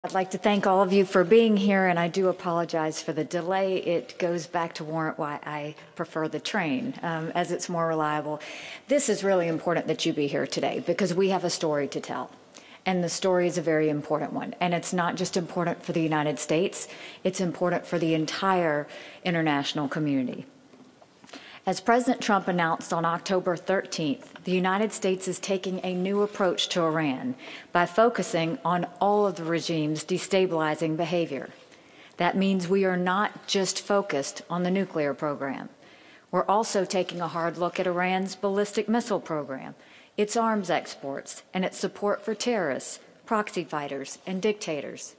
I'd like to thank all of you for being here, and I do apologize for the delay. It goes back to warrant why I prefer the train, as it's more reliable. This is really important that you be here today because we have a story to tell, and the story is a very important one. And it's not just important for the United States, it's important for the entire international community. As President Trump announced on October 13th, the United States is taking a new approach to Iran by focusing on all of the regime's destabilizing behavior. That means we are not just focused on the nuclear program. We're also taking a hard look at Iran's ballistic missile program, its arms exports, and its support for terrorists, proxy fighters, and dictators.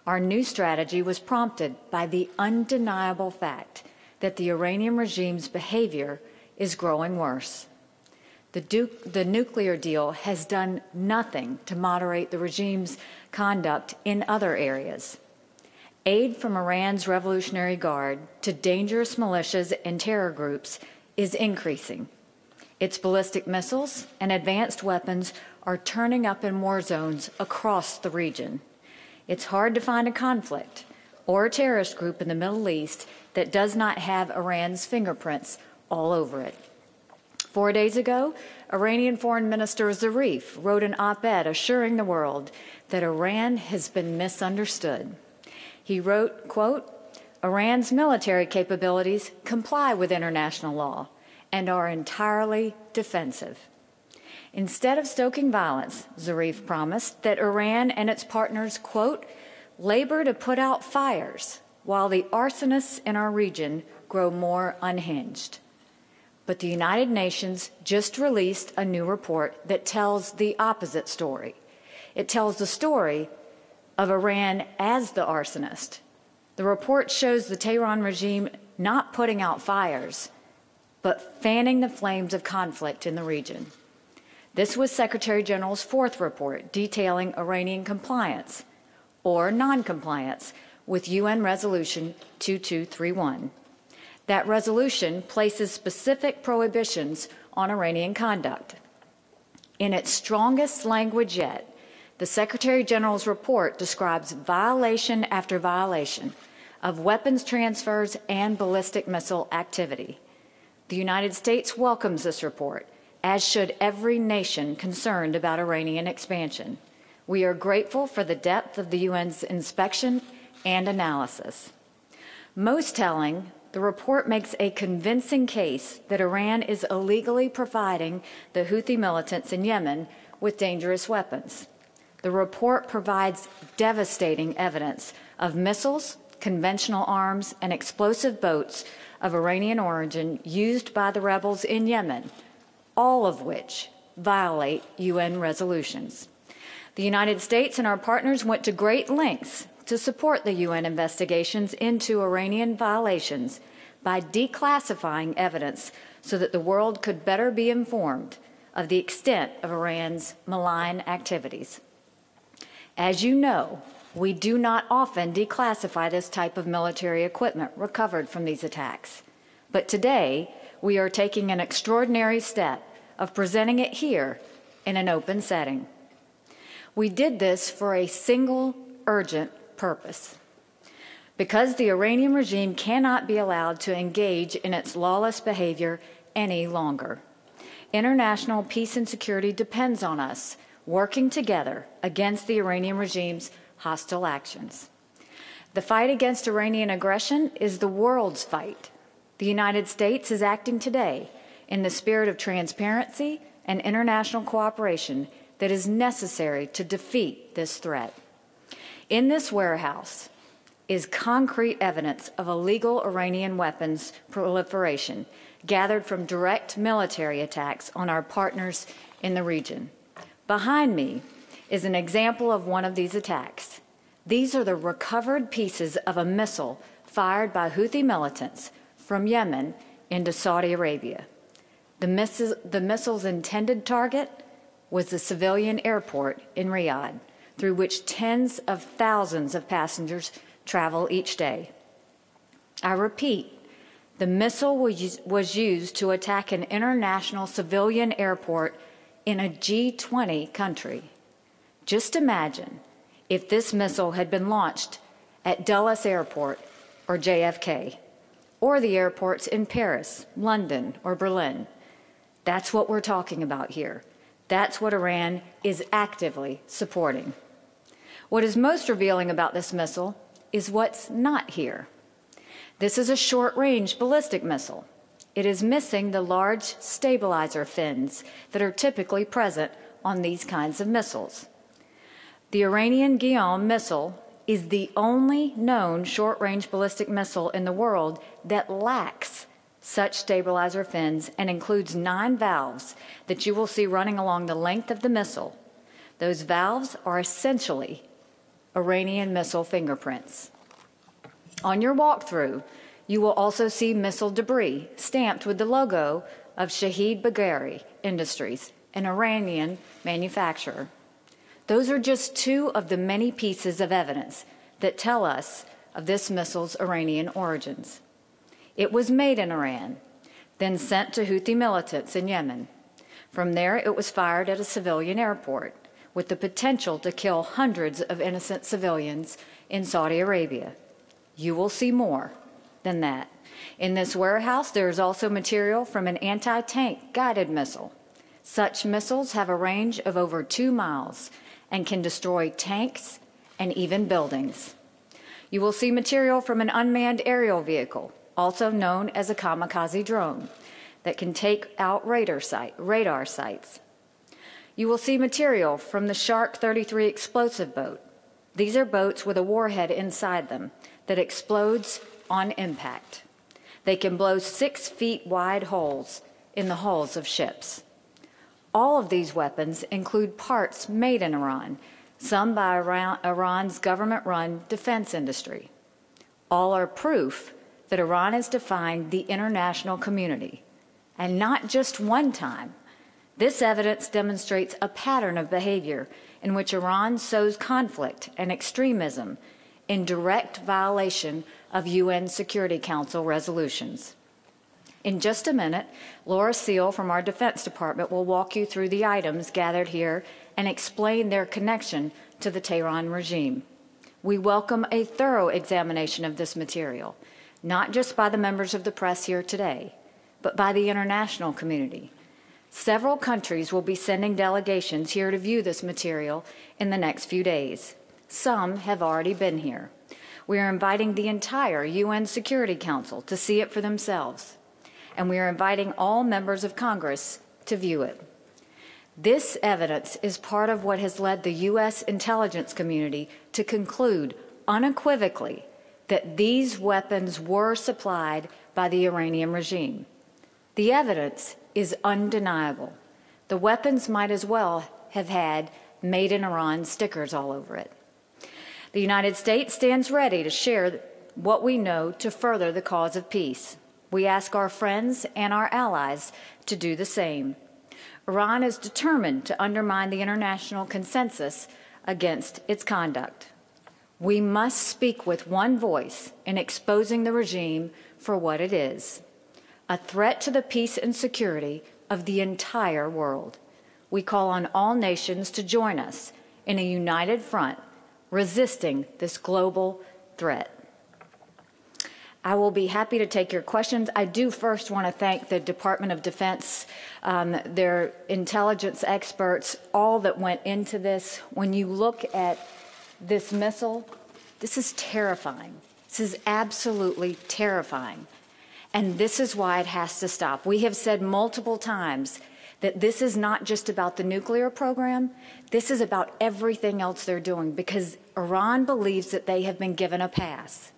Our new strategy was prompted by the undeniable fact that the Iranian regime's behavior is growing worse. The nuclear deal has done nothing to moderate the regime's conduct in other areas. Aid from Iran's Revolutionary Guard to dangerous militias and terror groups is increasing. Its ballistic missiles and advanced weapons are turning up in war zones across the region. It's hard to find a conflict or a terrorist group in the Middle East that does not have Iran's fingerprints all over it. 4 days ago, Iranian Foreign Minister Zarif wrote an op-ed assuring the world that Iran has been misunderstood. He wrote, quote, "Iran's military capabilities comply with international law and are entirely defensive." Instead of stoking violence, Zarif promised that Iran and its partners, quote, "labor to put out fires while the arsonists in our region grow more unhinged." But the United Nations just released a new report that tells the opposite story. It tells the story of Iran as the arsonist. The report shows the Tehran regime not putting out fires, but fanning the flames of conflict in the region. This was Secretary General's fourth report detailing Iranian compliance or non-compliance with UN Resolution 2231. That resolution places specific prohibitions on Iranian conduct. In its strongest language yet, the Secretary General's report describes violation after violation of weapons transfers and ballistic missile activity. The United States welcomes this report, as should every nation concerned about Iranian expansion. We are grateful for the depth of the UN's inspection and analysis. Most telling, the report makes a convincing case that Iran is illegally providing the Houthi militants in Yemen with dangerous weapons. The report provides devastating evidence of missiles, conventional arms, and explosive boats of Iranian origin used by the rebels in Yemen, all of which violate UN resolutions. The United States and our partners went to great lengths to support the UN investigations into Iranian violations by declassifying evidence so that the world could better be informed of the extent of Iran's malign activities. As you know, we do not often declassify this type of military equipment recovered from these attacks. But today, we are taking an extraordinary step of presenting it here in an open setting. We did this for a single urgent purpose. Because the Iranian regime cannot be allowed to engage in its lawless behavior any longer. International peace and security depends on us working together against the Iranian regime's hostile actions. The fight against Iranian aggression is the world's fight. The United States is acting today in the spirit of transparency and international cooperation that is necessary to defeat this threat. In this warehouse is concrete evidence of illegal Iranian weapons proliferation gathered from direct military attacks on our partners in the region. Behind me is an example of one of these attacks. These are the recovered pieces of a missile fired by Houthi militants from Yemen into Saudi Arabia. The missile's intended target was the civilian airport in Riyadh, through which tens of thousands of passengers travel each day. I repeat, the missile was used to attack an international civilian airport in a G20 country. Just imagine if this missile had been launched at Dulles Airport or JFK, or the airports in Paris, London, or Berlin. That's what we're talking about here. That's what Iran is actively supporting. What is most revealing about this missile is what's not here. This is a short-range ballistic missile. It is missing the large stabilizer fins that are typically present on these kinds of missiles. The Iranian Guillaume missile is the only known short-range ballistic missile in the world that lacks such stabilizer fins and includes 9 valves that you will see running along the length of the missile. Those valves are essentially Iranian missile fingerprints. On your walkthrough, you will also see missile debris stamped with the logo of Shahid Bagheri Industries, an Iranian manufacturer. Those are just 2 of the many pieces of evidence that tell us of this missile's Iranian origins. It was made in Iran, then sent to Houthi militants in Yemen. From there, it was fired at a civilian airport with the potential to kill hundreds of innocent civilians in Saudi Arabia. You will see more than that. In this warehouse, there is also material from an anti-tank guided missile. Such missiles have a range of over 2 miles and can destroy tanks and even buildings. You will see material from an unmanned aerial vehicle, also known as a kamikaze drone, that can take out radar sites. You will see material from the Shark 33 explosive boat. These are boats with a warhead inside them that explodes on impact. They can blow 6 feet wide holes in the hulls of ships. All of these weapons include parts made in Iran, some by Iran's government-run defense industry. All are proof that Iran has defied the international community, and not just one time. This evidence demonstrates a pattern of behavior in which Iran sows conflict and extremism in direct violation of UN Security Council resolutions. In just a minute, Laura Seal from our Defense Department will walk you through the items gathered here and explain their connection to the Tehran regime. We welcome a thorough examination of this material, not just by the members of the press here today, but by the international community. Several countries will be sending delegations here to view this material in the next few days. Some have already been here. We are inviting the entire UN Security Council to see it for themselves, and we are inviting all members of Congress to view it. This evidence is part of what has led the U.S. intelligence community to conclude unequivocally that these weapons were supplied by the Iranian regime. The evidence is undeniable. The weapons might as well have had "Made in Iran" stickers all over it. The United States stands ready to share what we know to further the cause of peace. We ask our friends and our allies to do the same. Iran is determined to undermine the international consensus against its conduct. We must speak with one voice in exposing the regime for what it is, a threat to the peace and security of the entire world. We call on all nations to join us in a united front resisting this global threat. I will be happy to take your questions. I do first want to thank the Department of Defense, their intelligence experts, all that went into this. When you look at this missile, this is terrifying. This is absolutely terrifying. And this is why it has to stop. We have said multiple times that this is not just about the nuclear program. This is about everything else they're doing, because Iran believes that they have been given a pass.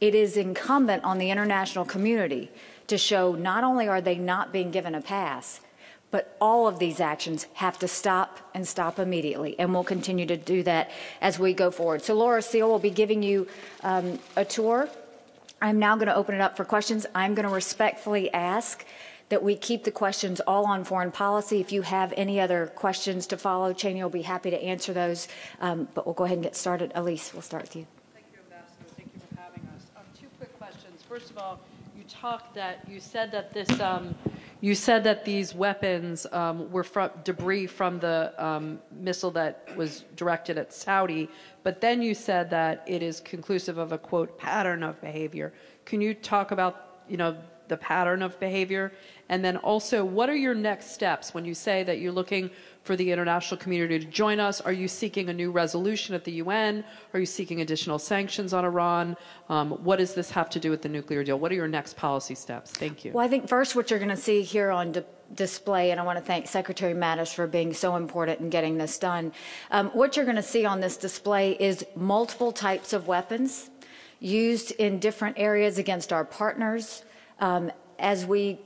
It is incumbent on the international community to show not only are they not being given a pass, but all of these actions have to stop and stop immediately, and we'll continue to do that as we go forward. So Laura Seal will be giving you a tour. I'm now going to open it up for questions. I'm going to respectfully ask that we keep the questions all on foreign policy. If you have any other questions to follow, Cheney will be happy to answer those, but we'll go ahead and get started. Elise, we'll start with you. First of all, you said that this You said that these weapons were debris from the missile that was directed at Saudi, but then you said that it is conclusive of a, quote, pattern of behavior. Can you talk about, the pattern of behavior? And then also, what are your next steps when you say that you're looking for the international community to join us? Are you seeking a new resolution at the UN? Are you seeking additional sanctions on Iran? What does this have to do with the nuclear deal? What are your next policy steps? Thank you. Well, I think first what you're going to see here on display, and I want to thank Secretary Mattis for being so important in getting this done. What you're going to see on this display is multiple types of weapons used in different areas against our partners. As we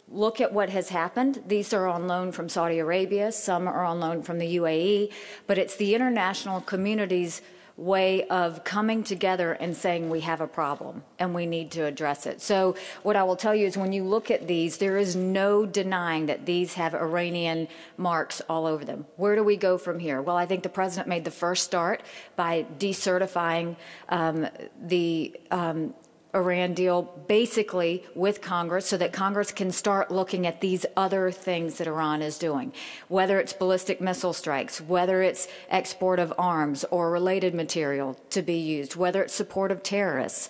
look at what has happened, these are on loan from Saudi Arabia, some are on loan from the UAE, but it's the international community's way of coming together and saying we have a problem and we need to address it. So what I will tell you is when you look at these, there is no denying that these have Iranian marks all over them. Where do we go from here? Well, I think the president made the first start by decertifying the Iran deal basically with Congress so that Congress can start looking at these other things that Iran is doing, whether it's ballistic missile strikes, whether it's export of arms or related material to be used, whether it's support of terrorists,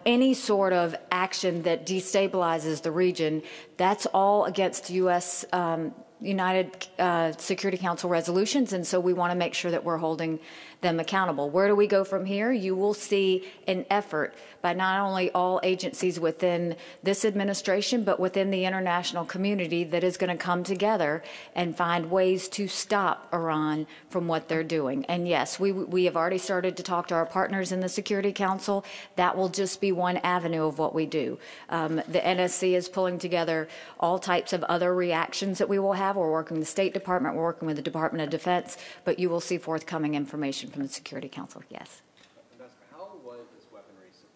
any sort of action that destabilizes the region. That's all against U.S. United Security Council resolutions, and so we want to make sure that we're holding them accountable. Where do we go from here? You will see an effort by not only all agencies within this administration, but within the international community that is going to come together and find ways to stop Iran from what they're doing. And yes, we have already started to talk to our partners in the Security Council. That will just be one avenue of what we do. The NSC is pulling together all types of other reactions that we will have. We're working with the State Department, we're working with the Department of Defense, but you will see forthcoming information from the Security Council, yes.